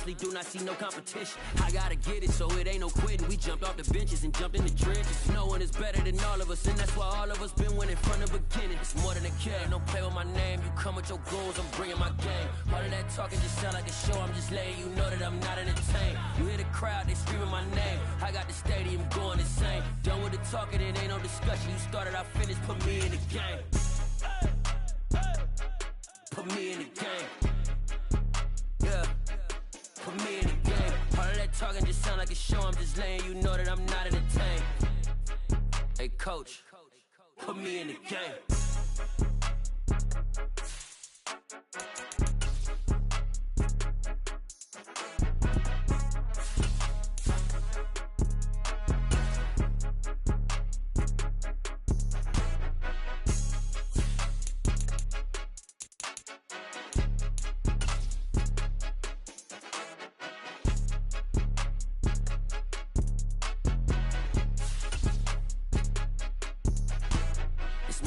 honestly do not see no competition. I gotta get it, so it ain't no quitting. We jumped off the benches and jumped in the trenches. No one is better than all of us, and that's why all of us been winning from the beginning. It's more than a game, don't play with my name. You come with your goals, I'm bringing my game. All of that talking just sound like a show, I'm just letting you know that I'm not entertained. You hear the crowd, they screaming my name. I got the stadium going insane. Done with the talking, it ain't no discussion. You started, I finished, put me in the game. Put me in the game. Yeah, put me in the game. All of that talking just sound like a show, I'm just letting you know that I'm not entertained. Hey coach, put me in the game.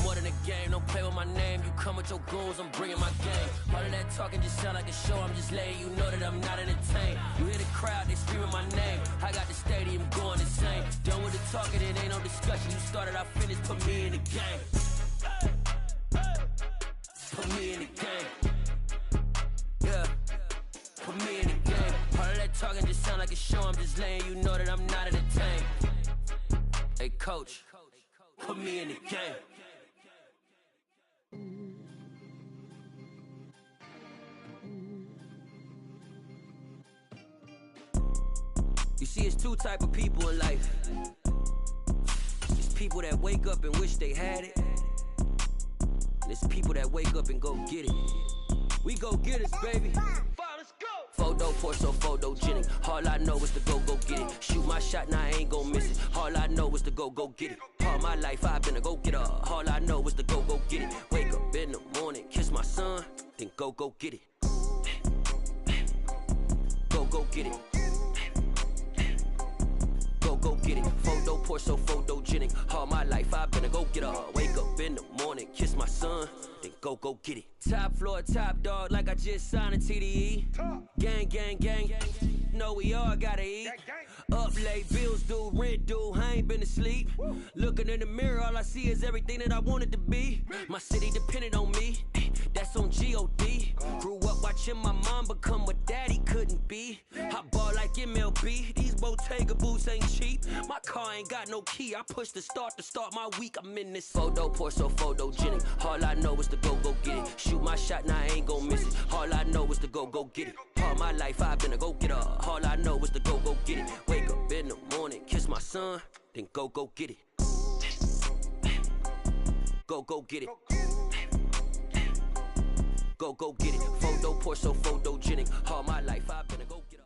More than a game, don't play with my name. You come with your goals, I'm bringing my game. All of that talking just sound like a show, I'm just letting you know that I'm not entertained. You hear the crowd, they screaming my name. I got the stadium going insane. Done with the talking, it ain't no discussion. You started, I finished, put me in the game. Put me in the game. Yeah, put me in the game. All of that talking just sound like a show, I'm just letting you know that I'm not entertained. Hey coach, put me in the game. You see, it's two type of people in life. It's people that wake up and wish they had it. And it's people that wake up and go get it. We go get it, baby. Let's go. Photo for so photogenic. All I know is to go get it. Shoot my shot, now I ain't gon' miss it. All I know is to go get it. All my life I've been a go-getter. All I know is to go get it. Wake up in the morning, kiss my son, then go get it. Go get it. Go get it. Photo pour so photogenic. All my life I've been a go-getter. Wake up in the morning, kiss my son, then go get it. Top floor, top dog, like I just signed a TDE. Gang, gang, gang. Know we all gotta eat. Up late, bills due, rent due, I ain't been asleep. Looking in the mirror, all I see is everything that I wanted to be. My city depended on me, that's on GOD. Grew up watching my mom become what daddy couldn't be. I ball like MLB, these Bottega boots ain't cheap. My car ain't got no key, I push the start to start my week. I'm in this photo pour so photogenic. All I know is to go get it. Shoot my shot, now I ain't gon' miss it. All I know is to go get it. All my life I've been a go-getter. All I know is to go get it. Wake up in the morning, kiss my son, then go get it. Go get it. Go get it. Photo pour so photogenic. All my life I've been a go-getter.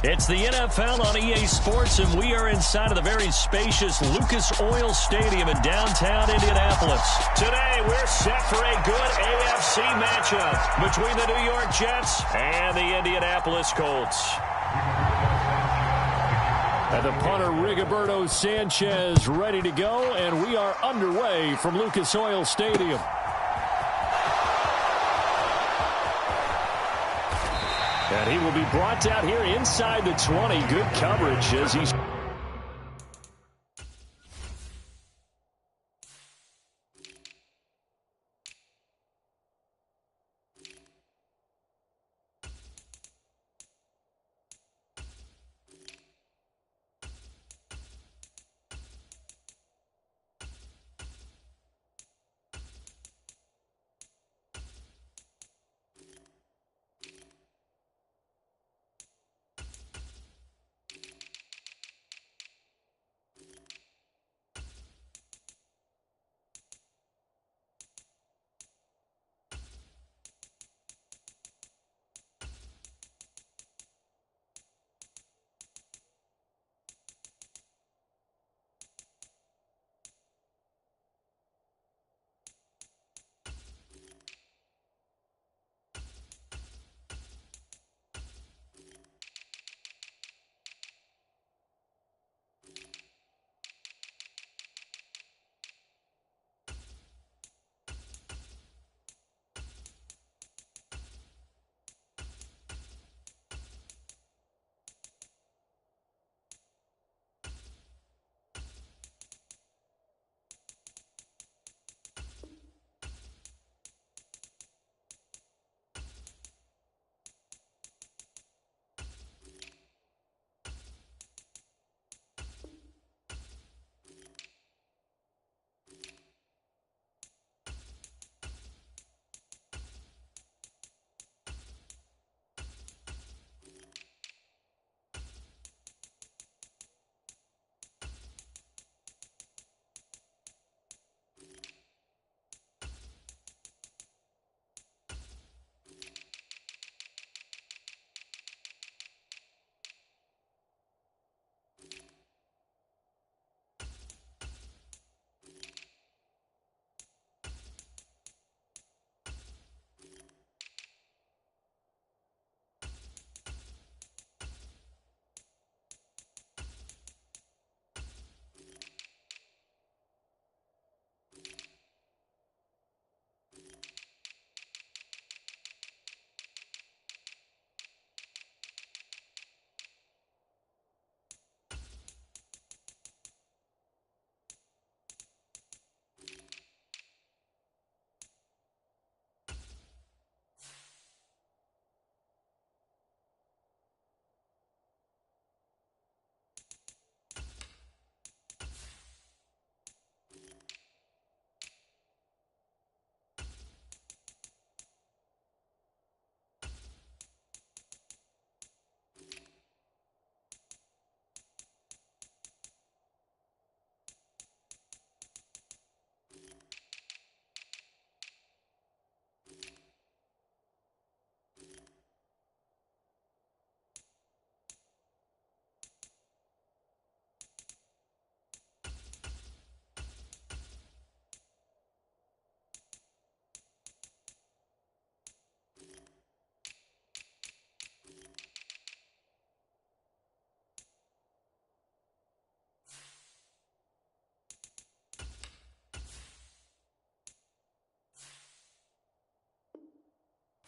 It's the NFL on EA Sports, and we are inside of the very spacious Lucas Oil Stadium in downtown Indianapolis. Today, we're set for a good AFC matchup between the New York Jets and the Indianapolis Colts. And the punter, Rigoberto Sanchez, ready to go, and we are underway from Lucas Oil Stadium. And he will be brought down here inside the 20. Good coverage as he's...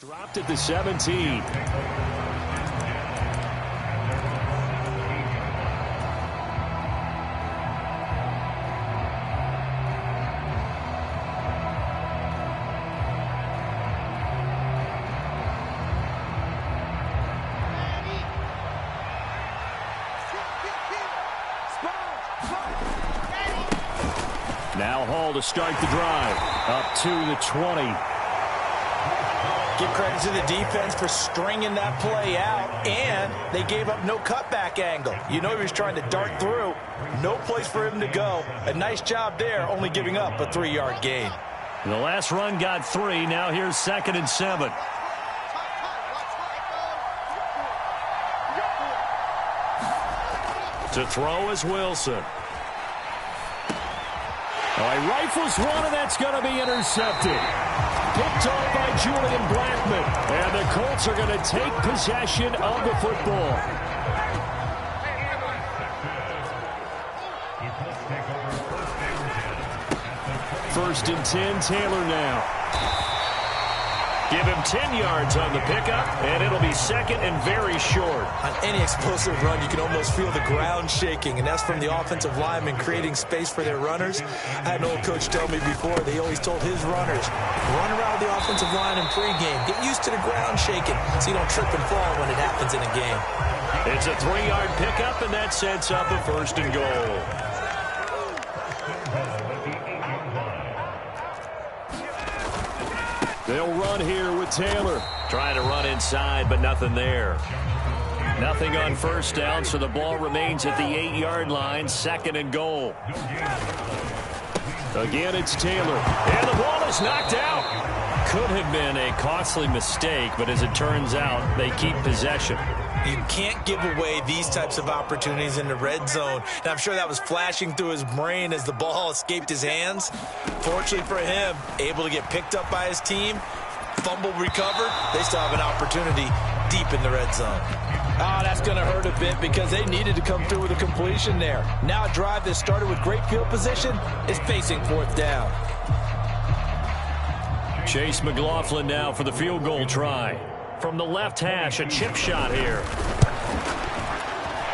Dropped at the 17. Now Hall to start the drive. Up to the 20. Give credit to the defense for stringing that play out, and they gave up no cutback angle. You know he was trying to dart through. No place for him to go. A nice job there, only giving up a 3-yard gain. The last run got 3. Now here's 2nd and 7. To throw is Wilson. He rifles one, and that's going to be intercepted. Picked off by Julian Blackman. And the Colts are going to take possession of the football. First and 10, Taylor now. Give him 10 yards on the pickup, and it'll be 2nd and very short. On any explosive run, you can almost feel the ground shaking, and that's from the offensive linemen creating space for their runners. I had an old coach tell me before, they always told his runners, run around the offensive line in pregame. Get used to the ground shaking so you don't trip and fall when it happens in a game. It's a 3-yard pickup, and that sets up a 1st and goal. They'll run here with Taylor. Trying to run inside, but nothing there. Nothing on 1st down, so the ball remains at the 8-yard line. 2nd and goal. Again, it's Taylor. And the ball is knocked out. Could have been a costly mistake, but as it turns out, they keep possession. You can't give away these types of opportunities in the red zone. And I'm sure that was flashing through his brain as the ball escaped his hands. Fortunately for him, able to get picked up by his team, fumble recovered. They still have an opportunity deep in the red zone. Oh, that's going to hurt a bit because they needed to come through with a completion there. Now a drive that started with great field position is facing 4th down. Chase McLaughlin now for the field goal try. From the left hash, a chip shot here.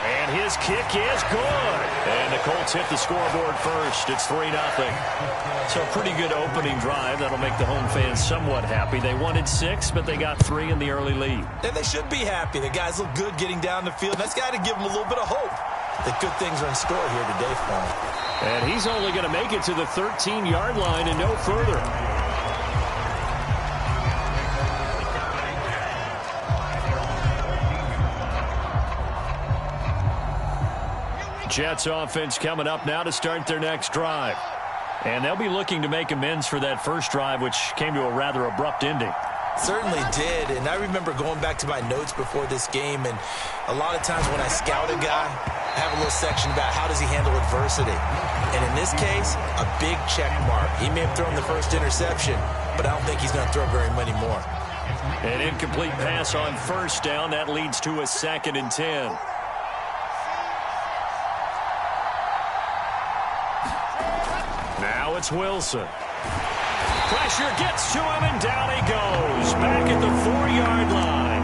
And his kick is good. And the Colts hit the scoreboard first. It's 3-0. So a pretty good opening drive. That'll make the home fans somewhat happy. They wanted 6, but they got 3 in the early lead. And they should be happy. The guys look good getting down the field. That's got to give them a little bit of hope that good things are in store here today for them. And he's only going to make it to the 13-yard line and no further. Jets offense coming up now to start their next drive. And they'll be looking to make amends for that first drive, which came to a rather abrupt ending. Certainly did, and I remember going back to my notes before this game, and a lot of times when I scout a guy, I have a little section about how does he handle adversity. And in this case, a big check mark. He may have thrown the first interception, but I don't think he's going to throw very many more. An incomplete pass on 1st down. That leads to a 2nd and 10. Now it's Wilson. Pressure gets to him, and down he goes. Back at the 4-yard line.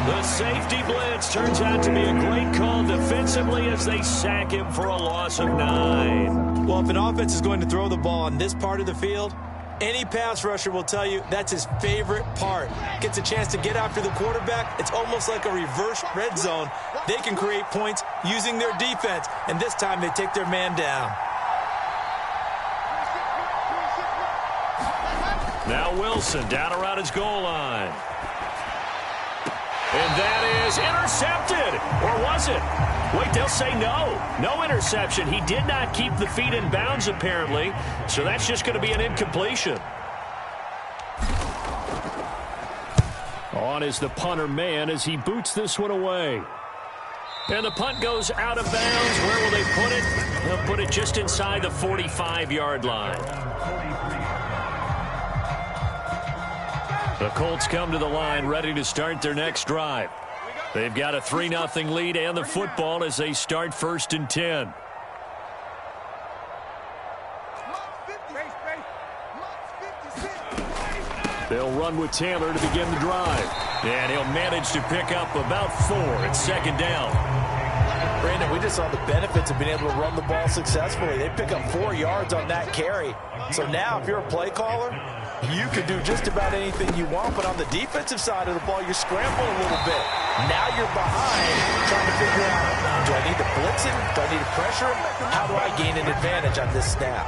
The safety blitz turns out to be a great call defensively as they sack him for a loss of 9. Well, if an offense is going to throw the ball on this part of the field, any pass rusher will tell you that's his favorite part. Gets a chance to get after the quarterback. It's almost like a reverse red zone. They can create points using their defense, and this time they take their man down. Now Wilson down around his goal line. And that is intercepted. Or was it? Wait, they'll say no. No interception. He did not keep the feet in bounds, apparently. So that's just going to be an incompletion. On is the punter man as he boots this one away. And the punt goes out of bounds. Where will they put it? They'll put it just inside the 45-yard line. The Colts come to the line ready to start their next drive. They've got a 3-0 lead and the football as they start 1st and 10. They'll run with Taylor to begin the drive. And he'll manage to pick up about 4 at second down. Brandon, we just saw the benefits of being able to run the ball successfully. They pick up 4 yards on that carry. So now if you're a play caller, you can do just about anything you want. But on the defensive side of the ball, you're scrambling a little bit. Now you're behind trying to figure out, do I need to blitz him? Do I need to pressure him? How do I gain an advantage on this snap?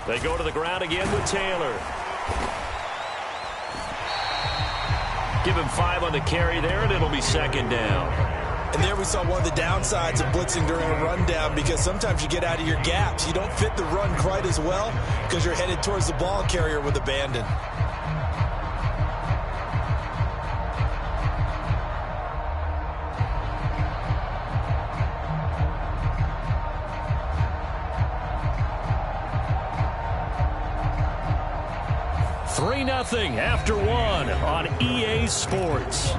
They go to the ground again with Taylor. Give him 5 on the carry there, and it'll be second down. And there we saw one of the downsides of blitzing during a rundown, because sometimes you get out of your gaps. You don't fit the run quite as well because you're headed towards the ball carrier with abandon. Nothing after 1 on EA Sports.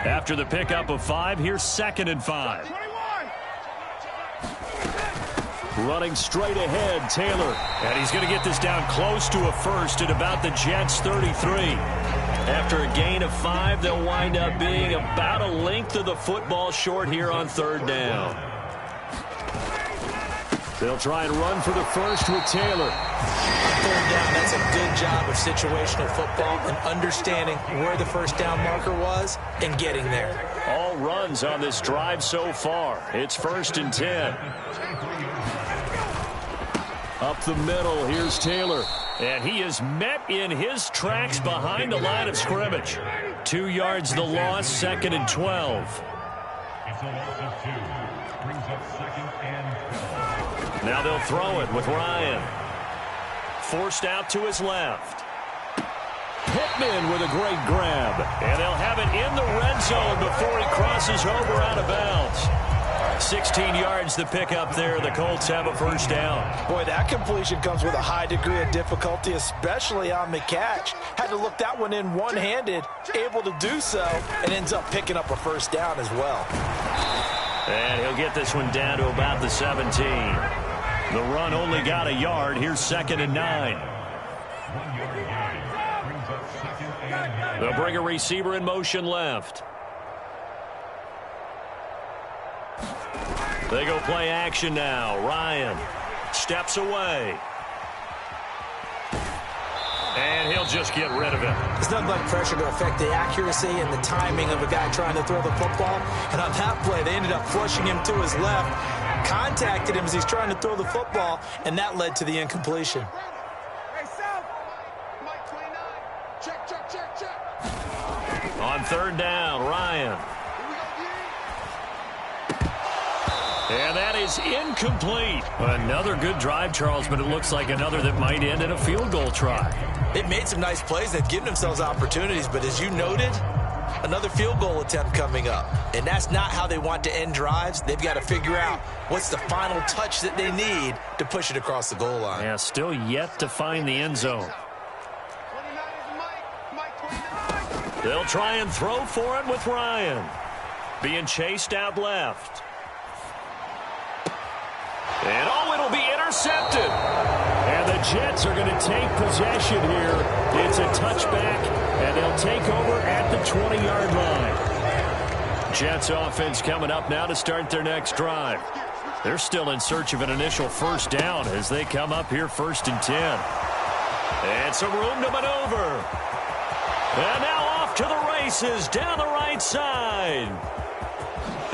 After the pickup of 5, here's 2nd and 5. Running straight ahead, Taylor. And he's going to get this down close to a first at about the Jets' 33. After a gain of 5, they'll wind up being about a length of the football short here on 3rd down. They'll try and run for the first with Taylor. On 3rd down, that's a good job of situational football and understanding where the first down marker was and getting there. All runs on this drive so far. It's 1st and 10. Up the middle, here's Taylor. And he is met in his tracks behind the line of scrimmage. 2 yards the loss, 2nd and 12. Now they'll throw it with Ryan. Forced out to his left. Pittman with a great grab. And they'll have it in the red zone before he crosses over out of bounds. 16 yards the pickup there. The Colts have a first down. Boy, that completion comes with a high degree of difficulty, especially on the catch. Had to look that one in one-handed, able to do so, and ends up picking up a first down as well. And he'll get this one down to about the 17. The run only got a yard. Here's 2nd and 9. They'll bring a receiver in motion left. They go play action now. Ryan steps away. And he'll just get rid of it. There's nothing like pressure to affect the accuracy and the timing of a guy trying to throw the football. And on that play, they ended up flushing him to his left, contacted him as he's trying to throw the football, and that led to the incompletion. On 3rd down, Ryan. And that is incomplete. Another good drive, Charles, but it looks like another that might end in a field goal try. They've made some nice plays. They've given themselves opportunities, but as you noted, another field goal attempt coming up. And that's not how they want to end drives. They've got to figure out what's the final touch that they need to push it across the goal line. Yeah, still yet to find the end zone. They'll try and throw for it with Ryan. Being chased out left. And oh, it'll be intercepted. And the Jets are going to take possession here. It's a touchback, and they'll take over at the 20-yard line. Jets offense coming up now to start their next drive. They're still in search of an initial first down as they come up here 1st and 10. And some room to maneuver. And now off to the races down the right side.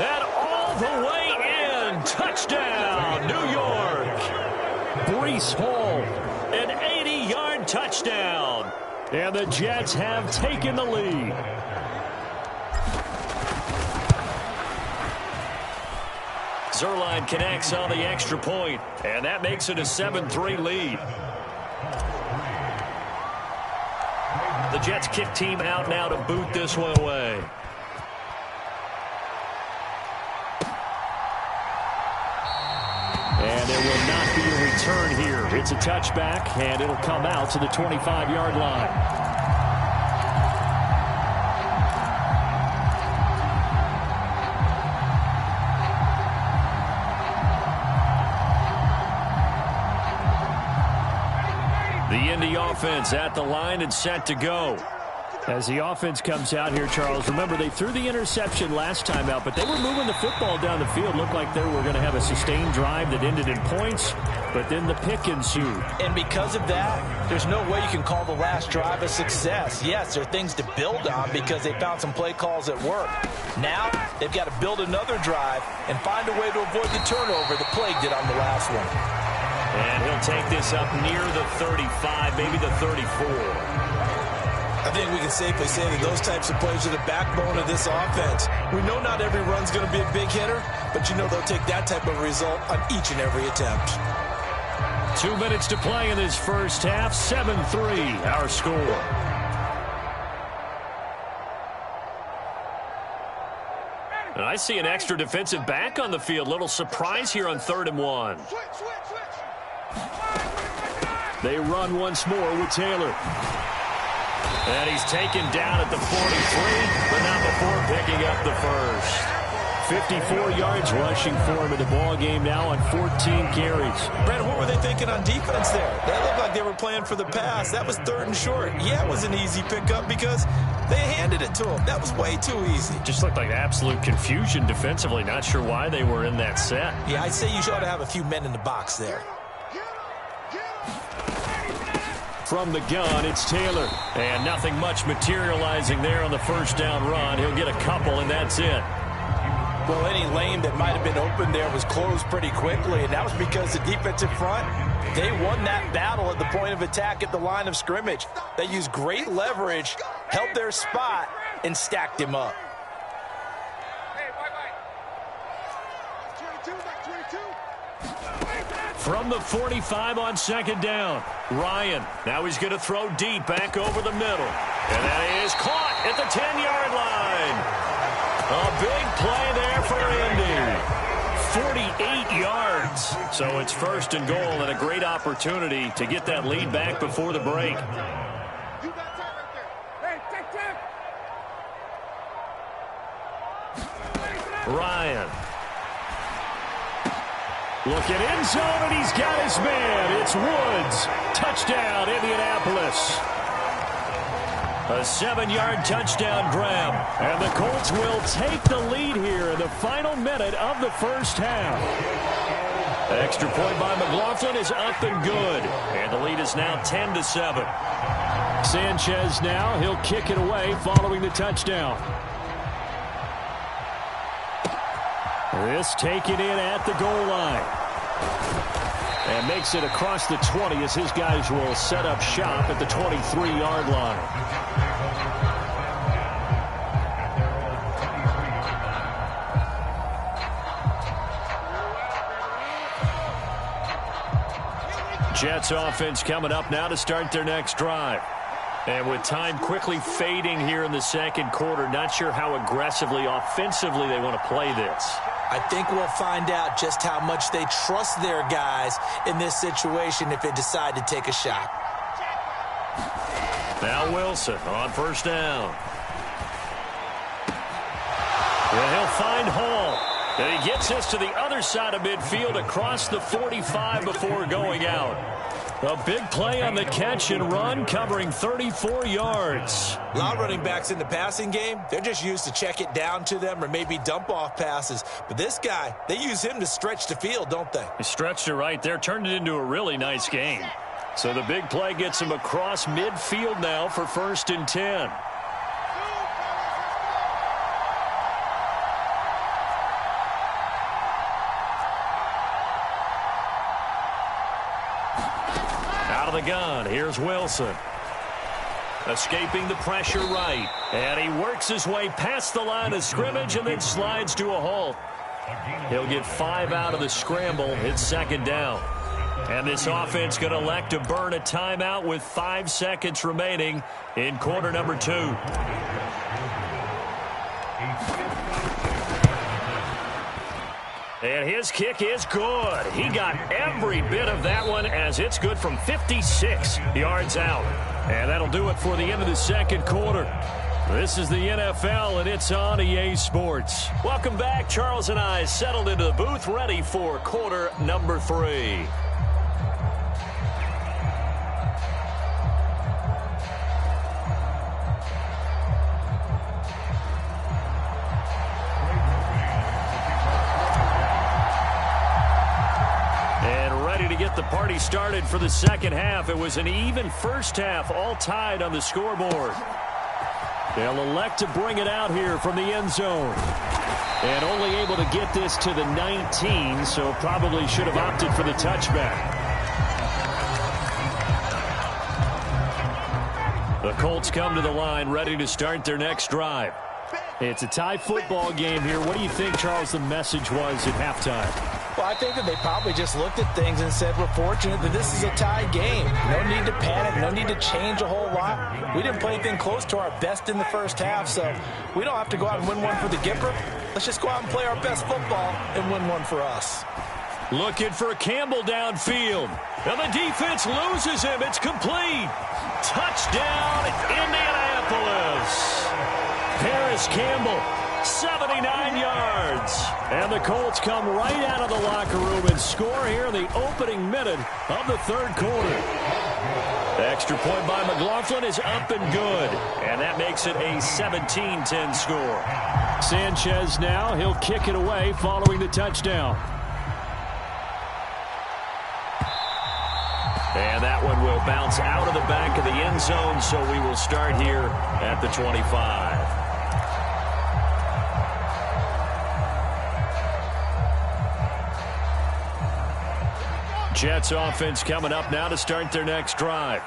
And all the way in. Touchdown, New York. Breece Hall, an 80-yard touchdown. And the Jets have taken the lead. Zerline connects on the extra point, and that makes it a 7-3 lead. The Jets kick team out now to boot this one away. And there will not be a return here. It's a touchback, and it'll come out to the 25-yard line. The Indy offense at the line and set to go. As the offense comes out here, Charles, remember they threw the interception last time out, but they were moving the football down the field. Looked like they were going to have a sustained drive that ended in points, but then the pick ensued. And because of that, there's no way you can call the last drive a success. Yes, there are things to build on because they found some play calls that work. Now, they've got to build another drive and find a way to avoid the turnover the Plague did on the last one. And he'll take this up near the 35, maybe the 34. I think we can safely say that those types of plays are the backbone of this offense. We know not every run's going to be a big hitter, but you know they'll take that type of result on each and every attempt. 2 minutes to play in this first half. 7-3, our score. And I see an extra defensive back on the field. Little surprise here on 3rd and 1. They run once more with Taylor. And he's taken down at the 43, but not before picking up the first. 54 yards rushing for him in the ball game now on 14 carries. Brad, what were they thinking on defense there? That looked like they were playing for the pass. That was 3rd and short. Yeah, it was an easy pickup because they handed it to him. That was way too easy. Just looked like absolute confusion defensively. Not sure why they were in that set. Yeah, I'd say you ought to have a few men in the box there. From the gun, it's Taylor. And nothing much materializing there on the first down run. He'll get a couple, and that's it. Well, any lane that might have been open there was closed pretty quickly, and that was because the defensive front, they won that battle at the point of attack at the line of scrimmage. They used great leverage, held their spot, and stacked him up. From the 45 on 2nd down, Ryan. Now he's going to throw deep back over the middle. And that is caught at the 10-yard line. A big play there for Indy. 48 yards. So it's 1st and goal and a great opportunity to get that lead back before the break. Ryan. Looking end zone, and he's got his man. It's Woods. Touchdown, Indianapolis. A 7-yard touchdown grab. And the Colts will take the lead here in the final minute of the first half. Extra point by McLaughlin is up and good. And the lead is now 10-7. Sanchez now, he'll kick it away following the touchdown. This taken in at the goal line. And makes it across the 20 as his guys will set up shop at the 23-yard line. Jets offense coming up now to start their next drive. And with time quickly fading here in the second quarter, not sure how aggressively, offensively they want to play this. I think we'll find out just how much they trust their guys in this situation if they decide to take a shot. Now Wilson on 1st down. And he'll find Hall. And he gets us to the other side of midfield across the 45 before going out. A big play on the catch and run, covering 34 yards. A lot of running backs in the passing game, they're just used to check it down to them or maybe dump off passes. But this guy, they use him to stretch the field, don't they? He stretched it right there, turned it into a really nice game. So the big play gets him across midfield now for 1st and 10. Out of the gun, here's Wilson. Escaping the pressure right. And he works his way past the line of scrimmage and then slides to a halt. He'll get 5 out of the scramble. It's 2nd down. And this offense going to elect to burn a timeout with 5 seconds remaining in quarter number 2. And his kick is good. He got every bit of that one as it's good from 56 yards out. And that'll do it for the end of the second quarter. This is the NFL, and it's on EA Sports. Welcome back. Charles and I settled into the booth, ready for quarter number 3. Get the party started for the second half. It was an even first half, all tied on the scoreboard. They'll elect to bring it out here from the end zone. And only able to get this to the 19, so probably should have opted for the touchback. The Colts come to the line, ready to start their next drive. It's a tie football game here. What do you think, Charles, the message was at halftime? Well, I think that they probably just looked at things and said, we're fortunate that this is a tie game. No need to panic. No need to change a whole lot. We didn't play anything close to our best in the first half, so we don't have to go out and win one for the Gipper. Let's just go out and play our best football and win one for us. Looking for Campbell downfield. And the defense loses him. It's complete. Touchdown, Indianapolis. Paris Campbell. 79 yards. And the Colts come right out of the locker room and score here in the opening minute of the third quarter. The extra point by McLaughlin is up and good. And that makes it a 17-10 score. Sanchez now, he'll kick it away following the touchdown. And that one will bounce out of the back of the end zone, so we will start here at the 25. Jets offense coming up now to start their next drive.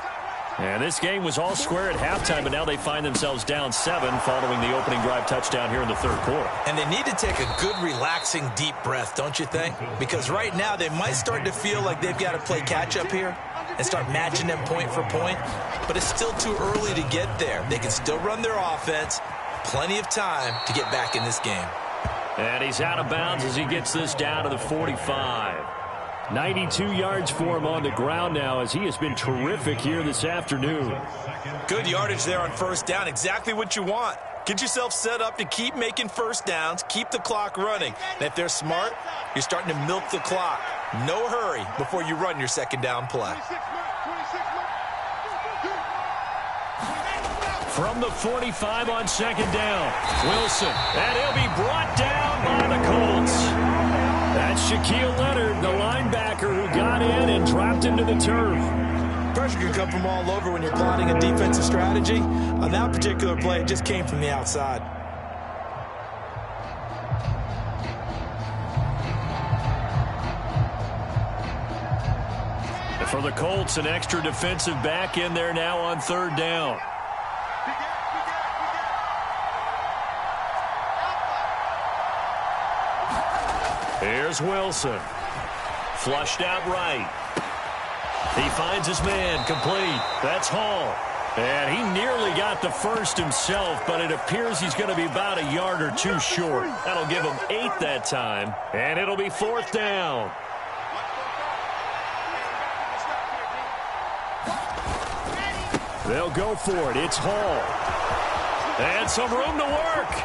And this game was all square at halftime, but now they find themselves down 7 following the opening drive touchdown here in the third quarter. And they need to take a good, relaxing, deep breath, don't you think? Because right now they might start to feel like they've got to play catch-up here and start matching them point for point. But it's still too early to get there. They can still run their offense. Plenty of time to get back in this game. And he's out of bounds as he gets this down to the 45. 92 yards for him on the ground now as he has been terrific here this afternoon. Good yardage there on first down. Exactly what you want. Get yourself set up to keep making first downs, keep the clock running. And if they're smart, you're starting to milk the clock. No hurry before you run your second down play. From the 45 on second down, Wilson. And he'll be brought down by the Colts. That's Shaquille Leonard, the linebacker who got in and dropped into the turf. Pressure can come from all over when you're plotting a defensive strategy. On that particular play, it just came from the outside. For the Colts, an extra defensive back in there now on third down. Here's Wilson. Flushed out right. He finds his man complete. That's Hall. And he nearly got the first himself, but it appears he's going to be about a yard or two short. That'll give him 8 that time, and it'll be fourth down. They'll go for it. It's Hall. And some room to work.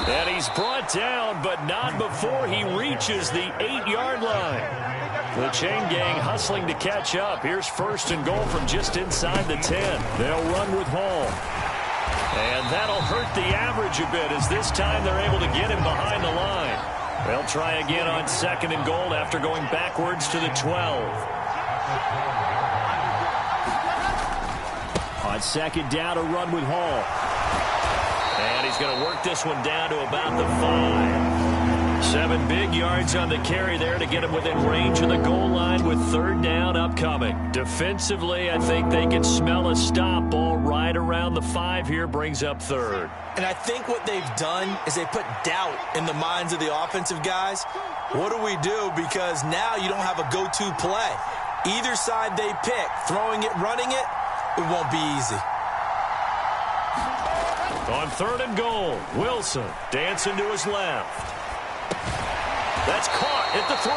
And he's brought down, but not before he reaches the 8-yard line. The chain gang hustling to catch up. Here's first and goal from just inside the 10. They'll run with Hall. And that'll hurt the average a bit as this time they're able to get him behind the line. They'll try again on second and goal after going backwards to the 12. On second down, a run with Hall. And he's going to work this one down to about the 5. 7 big yards on the carry there to get him within range of the goal line with third down upcoming. Defensively, I think they can smell a stop ball right around the 5 here, brings up third. And I think what they've done is they put doubt in the minds of the offensive guys. What do we do? Because now you don't have a go-to play. Either side they pick, throwing it, running it, it won't be easy. On third and goal, Wilson dancing to his left. That's caught at the 3.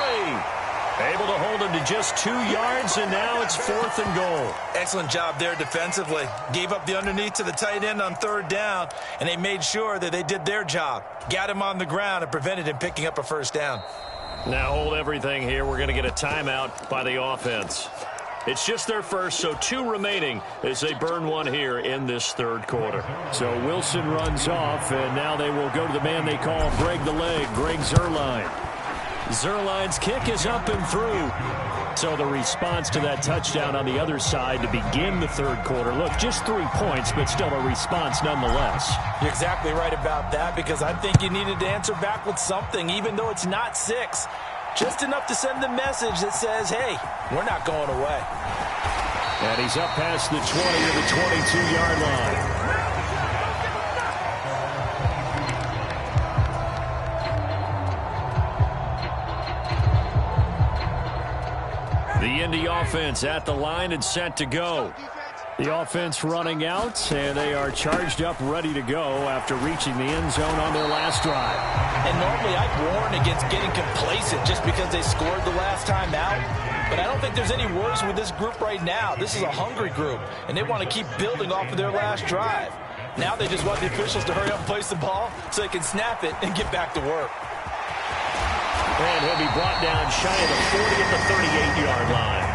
Able to hold him to just 2 yards, and now it's 4th and goal. Excellent job there defensively. Gave up the underneath to the tight end on 3rd down, and they made sure that they did their job. Got him on the ground and prevented him picking up a 1st down. Now hold everything here. We're going to get a timeout by the offense. It's just their first, so 2 remaining as they burn one here in this 3rd quarter. So Wilson runs off, and now they will go to the man they call Greg the Leg, Greg Zuerlein. Zuerlein's kick is up and through. So the response to that touchdown on the other side to begin the 3rd quarter. Look, just 3 points, but still a response nonetheless. You're exactly right about that, because I think you needed to answer back with something, even though it's not 6. Just enough to send the message that says, hey, we're not going away. And he's up past the 20 to the 22-yard line. The Indy offense at the line and set to go. The offense running out, and they are charged up, ready to go after reaching the end zone on their last drive. And normally I'd warn against getting complacent just because they scored the last time out. But I don't think there's any worries with this group right now. This is a hungry group, and they want to keep building off of their last drive. Now they just want the officials to hurry up and place the ball so they can snap it and get back to work. And he'll be brought down shy of the 40 at the 38-yard line.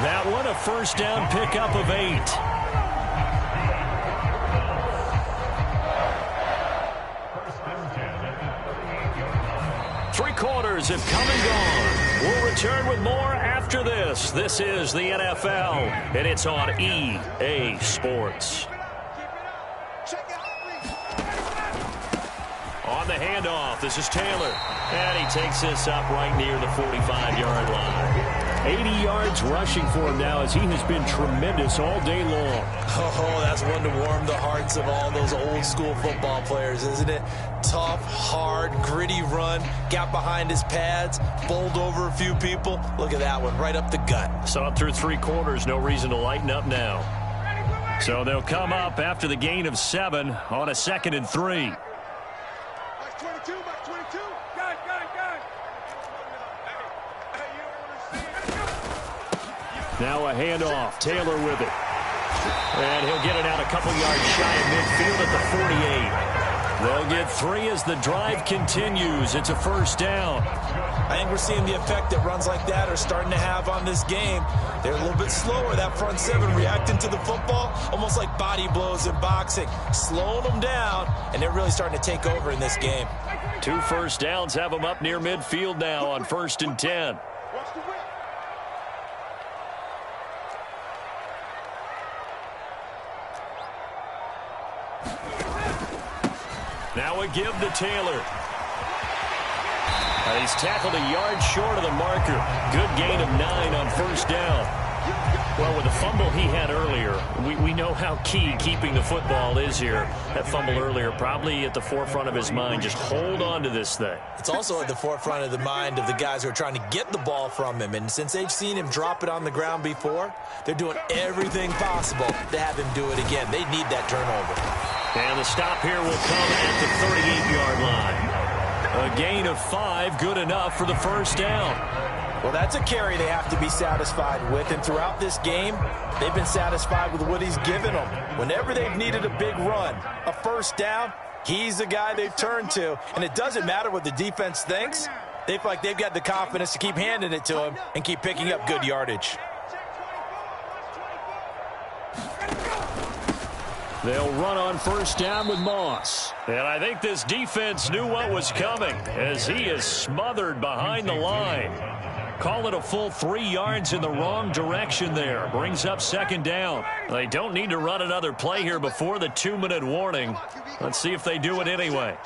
That one a 1st down pickup of 8. Three quarters have come and gone. We'll return with more after this. This is the NFL, and it's on EA Sports. On the handoff, this is Taylor. And he takes this up right near the 45-yard line. 80 yards rushing for him now as he has been tremendous all day long. Oh, that's one to warm the hearts of all those old-school football players, isn't it? Tough, hard, gritty run. Got behind his pads, bowled over a few people. Look at that one, right up the gut. Saw it through 3 quarters, no reason to lighten up now. So they'll come up after the gain of 7 on a 2nd and 3. Now a handoff. Taylor with it. And he'll get it out a couple yards shy of midfield at the 48. They'll get 3 as the drive continues. It's a 1st down. I think we're seeing the effect that runs like that are starting to have on this game. They're a little bit slower, that front 7 reacting to the football, almost like body blows in boxing, slowing them down, and they're really starting to take over in this game. 2 1st downs have them up near midfield now on 1st and 10. Now a give to Taylor. He's tackled a yard short of the marker. Good gain of 9 on 1st down. Well, with the fumble he had earlier, we know how key keeping the football is here. That fumble earlier probably at the forefront of his mind. Just hold on to this thing. It's also at the forefront of the mind of the guys who are trying to get the ball from him. And since they've seen him drop it on the ground before, they're doing everything possible to have him do it again. They need that turnover. And the stop here will come at the 38-yard line. A gain of 5, good enough for the 1st down. Well, that's a carry they have to be satisfied with. And throughout this game, they've been satisfied with what he's given them. Whenever they've needed a big run, a 1st down, he's the guy they've turned to. And it doesn't matter what the defense thinks. They feel like they've got the confidence to keep handing it to him and keep picking up good yardage. They'll run on 1st down with Moss. And I think this defense knew what was coming as he is smothered behind the line. Call it a full 3 yards in the wrong direction there. Brings up 2nd down. They don't need to run another play here before the 2-minute warning. Let's see if they do it anyway.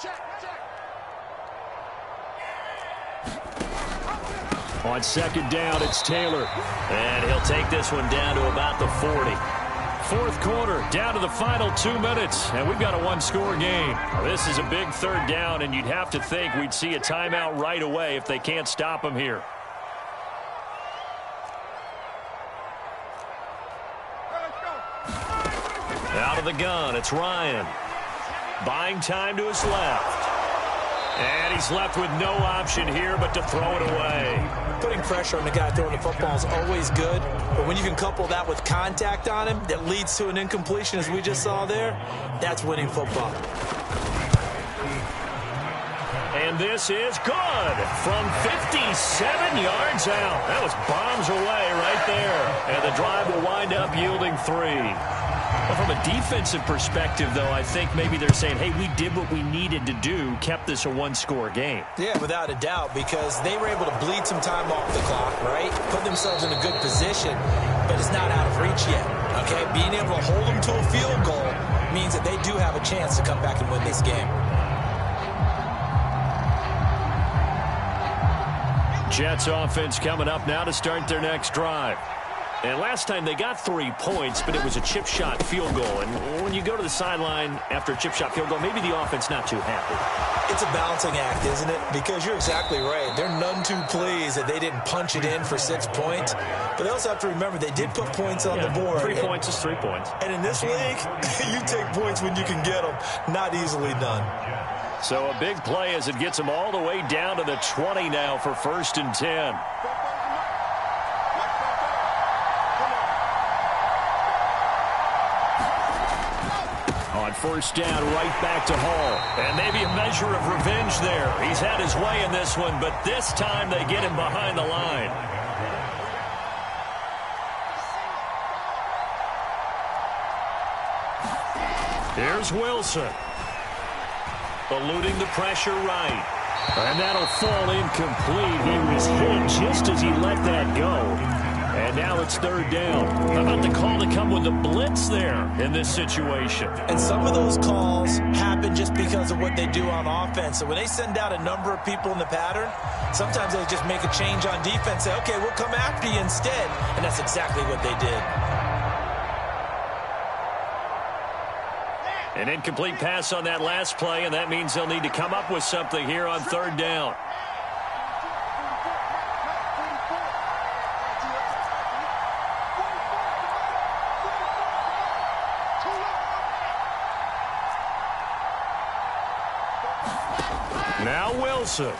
On 2nd down, it's Taylor. And he'll take this one down to about the 40. 4th quarter, down to the final 2 minutes, and we've got a 1-score game. This is a big 3rd down, and you'd have to think we'd see a timeout right away if they can't stop him here. Out of the gun, it's Ryan. Buying time to his left. And he's left with no option here but to throw it away. Putting pressure on the guy throwing the football is always good, but when you can couple that with contact on him that leads to an incompletion, as we just saw there, that's winning football. And this is good from 57 yards out. That was bombs away right there. And the drive will wind up yielding 3. Well, from a defensive perspective, though, I think maybe they're saying, hey, we did what we needed to do, kept this a one-score game. Yeah, without a doubt, because they were able to bleed some time off the clock, right? Put themselves in a good position, but it's not out of reach yet, okay? Being able to hold them to a field goal means that they do have a chance to come back and win this game. Jets offense coming up now to start their next drive. And last time they got 3 points, but it was a chip shot field goal. And when you go to the sideline after a chip shot field goal, maybe the offense not too happy. It's a balancing act, isn't it? Because you're exactly right. They're none too pleased that they didn't punch it in for 6 points. But they also have to remember they did put points on the board. 3 points is 3 points. And in this league, you take points when you can get them. Not easily done. So a big play as it gets them all the way down to the 20 now for 1st and 10. On 1st down, right back to Hall. And maybe a measure of revenge there. He's had his way in this one, but this time they get him behind the line. Here's Wilson. Eluding the pressure right. And that'll fall incomplete. He was hit just as he let that go. And now it's 3rd down. How about the call to come with the blitz there in this situation? And some of those calls happen just because of what they do on offense. So when they send out a number of people in the pattern, sometimes they just make a change on defense. Say, okay, we'll come after you instead. And that's exactly what they did. An incomplete pass on that last play, and that means they'll need to come up with something here on 3rd down. Now Wilson. And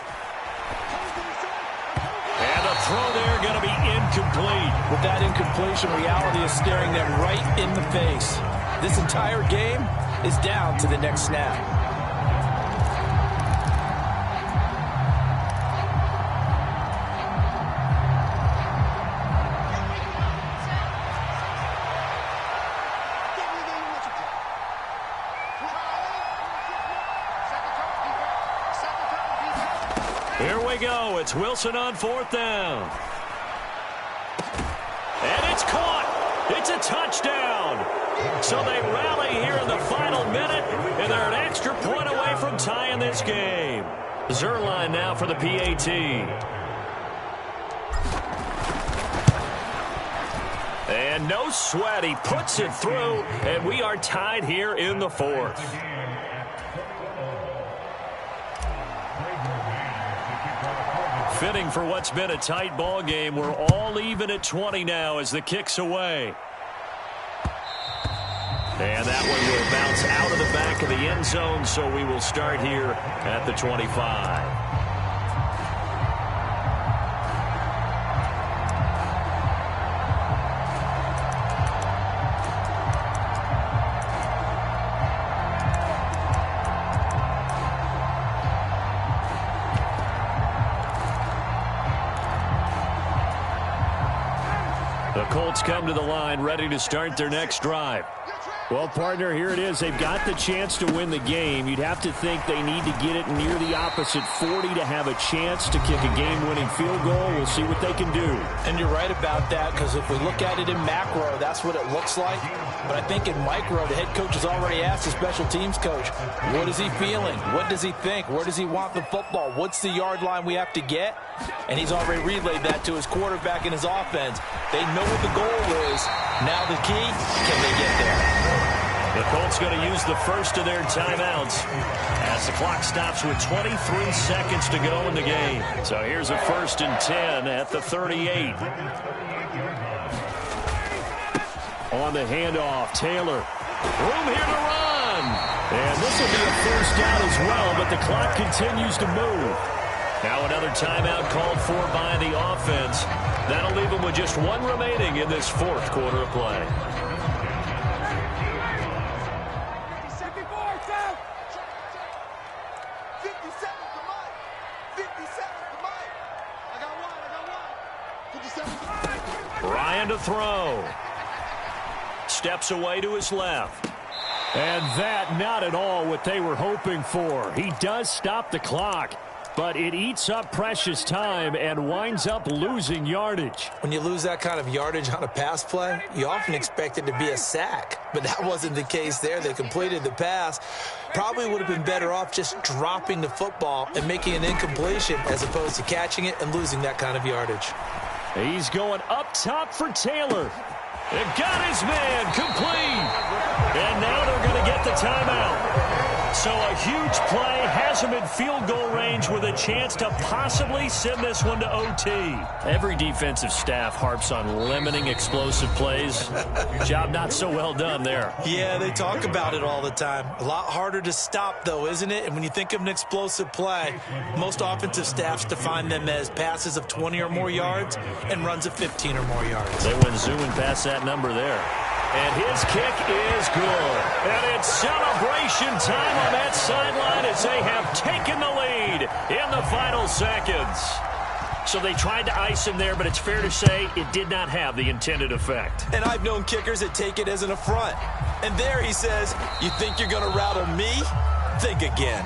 the throw there going to be incomplete. With that incompletion, reality is staring them right in the face. This entire game is down to the next snap. Here we go. It's Wilson on 4th down. And it's caught. It's a touchdown. So they rally here in the final minute, and they're an extra point away from tying this game. Zerline now for the PAT. And no sweat. He puts it through, and we are tied here in the 4th. Fitting for what's been a tight ball game. We're all even at 20 now as the kick's away. And that one will bounce out of the back of the end zone, so we will start here at the 25. The Colts come to the line, ready to start their next drive. Well, partner, here it is. They've got the chance to win the game. You'd have to think they need to get it near the opposite 40 to have a chance to kick a game-winning field goal. We'll see what they can do. And you're right about that, because if we look at it in macro, that's what it looks like. But I think in micro, the head coach has already asked the special teams coach, what is he feeling? What does he think? Where does he want the football? What's the yard line we have to get? And he's already relayed that to his quarterback and his offense. They know what the goal is. Now the key, can they get there? The Colts going to use the first of their timeouts as the clock stops with 23 seconds to go in the game. So here's a 1st and 10 at the 38. On the handoff, Taylor. Room here to run. And this will be a first down as well, but the clock continues to move. Now another timeout called for by the offense. That'll leave them with just one remaining in this fourth quarter of play. Ryan to throw. Steps away to his left. And that not at all what they were hoping for. He does stop the clock, but it eats up precious time and winds up losing yardage. When you lose that kind of yardage on a pass play, you often expect it to be a sack. But that wasn't the case there. They completed the pass. Probably would have been better off just dropping the football and making an incompletion as opposed to catching it and losing that kind of yardage. He's going up top for Taylor. And got his man complete. And now they're going to get the timeout. So a huge play has him in field goal range with a chance to possibly send this one to OT. Every defensive staff harps on limiting explosive plays. Job not so well done there. Yeah, they talk about it all the time. A lot harder to stop, though, isn't it? And when you think of an explosive play, most offensive staffs define them as passes of 20 or more yards and runs of 15 or more yards. They went zooming past that number there. And his kick is good. And it's celebration time on that sideline as they have taken the lead in the final seconds. So they tried to ice him there, but it's fair to say it did not have the intended effect. And I've known kickers that take it as an affront. And there he says, you think you're going to rattle me? Think again.